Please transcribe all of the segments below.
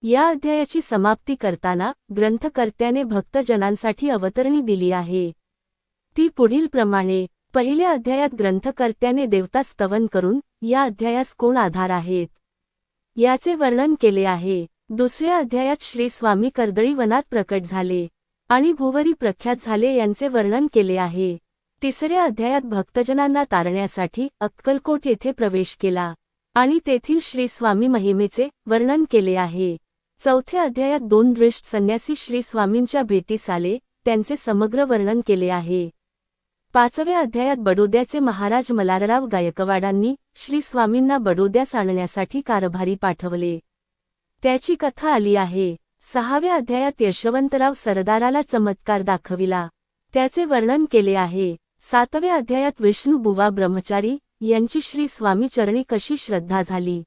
या अध्यायाची समाप्ती करताना ग्रंथकर्त्याने भक्तजनांसाठी अवतरणी दिली आहे। ती पुढील प्रमाणे: पहिल्या अध्यायात ग्रंथकर्त्याने देवता स्तवन करून या अध्यायास कोण आधार आहेत याचे वर्णन केले आहे। दुसऱ्या अध्यायात श्री स्वामी कर्दळी वनात प्रकट झाले आणि भुवरी प्रख्यात झाले यांचे वर्णन केले आहे। तिसऱ्या अध्यायात भक्तजनांना तारण्यासाठी अक्कलकोट येथे प्रवेश केला आणि तेथील श्री स्वामी महिमेचे वर्णन केले आहे। चौथ्या अध्यायात 2 दृष्ट संन्यासी श्री स्वामींच्या भेटीस आले, त्यांचे समग्र वर्णन केले आहे। पाचव्या अध्यायात बडोद्याचे महाराज मल्हारराव गायकवाडांनी श्री स्वामींना बडोद्यास आणण्यासाठी कारभारी पाठवले, त्याची कथा आली आहे। सहाव्या अध्यायात यशवंतराव सरदाराला चमत्कार दाखविला, त्याचे वर्णन केले आहे। सातव्या अध्यायात विष्णू बुवा ब्रह्मचारी यांची श्री स्वामी चरणी कशी श्रद्धा झाली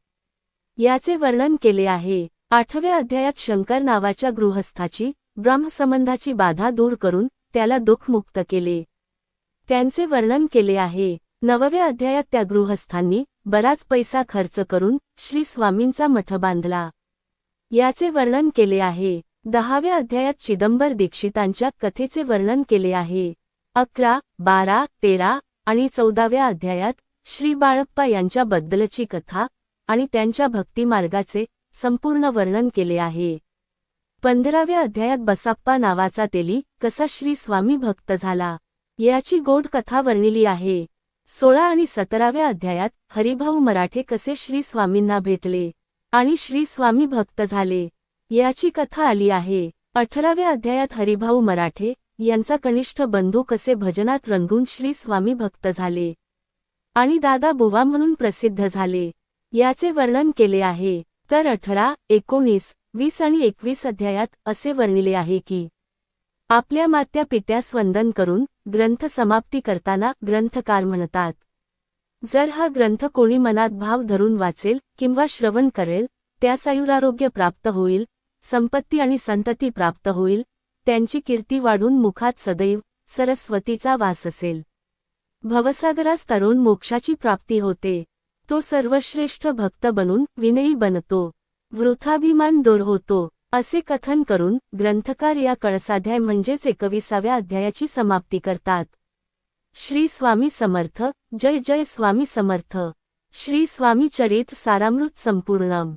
याचे वर्णन केले आहे। आठव्या अध्यायात शंकर नावाच्या गृहस्थाची ब्रह्मसंबंधाची बाधा दूर करून त्याला दुःखमुक्त केले, त्यांचे वर्णन केले आहे। नवव्या अध्यायात त्या गृहस्थांनी बराच पैसा खर्च करून श्री स्वामींचा मठ बांधला, याचे वर्णन केले आहे। 10व्या अध्यायात चिदंबर दीक्षितांच्या कथेचे वर्णन केले आहे। 11, 12, 13 आणि 14व्या अध्यायात श्री बाळप्पा यांच्याबद्दलची कथा आणि त्यांच्या भक्तिमार्गाचे संपूर्ण वर्णन केले आहे। 15व्या अध्यायात बसाप्पा नावाचा तेली कसा श्री स्वामी भक्त झाला याची गोड कथा वर्णिली आहे। 16 आणि 17व्या अध्यायात हरिभाऊ मराठे कसे श्री स्वामींना भेटले आणि श्री स्वामी भक्त झाले याची कथा आली आहे। 18व्या अध्यायात हरिभाऊ मराठे यांचा कनिष्ठ बंधू कसे भजनात रंगून श्री स्वामी भक्त झाले आणि दादा बुवा म्हणून प्रसिद्ध झाले याचे वर्णन केले आहे। तर 18, 19, 20 आणि 21 अध्यायात असे वर्णिले आहे की आपल्या मात्या पित्यास वंदन करून ग्रंथ समाप्ती करताना ग्रंथकार म्हणतात, जर हा ग्रंथ कोणी मनात भाव धरून वाचेल किंवा श्रवण करेल त्यास आयुरारोग्य प्राप्त होईल, संपत्ती आणि संतती प्राप्त होईल, त्यांची कीर्ती वाढून मुखात सदैव सरस्वतीचा वास असेल, भवसागरास तरुण मोक्षाची प्राप्ती होते, तो सर्वश्रेष्ठ भक्त बनून विनयी बनतो, वृथाभिमान दूर होतो, असे कथन करून ग्रंथकार या कळसाध्याय म्हणजेच 21व्या अध्यायाची समाप्ती करतात। श्री स्वामी समर्थ। जय जय स्वामी समर्थ। श्री स्वामी चरित्र सारामृत संपूर्णम।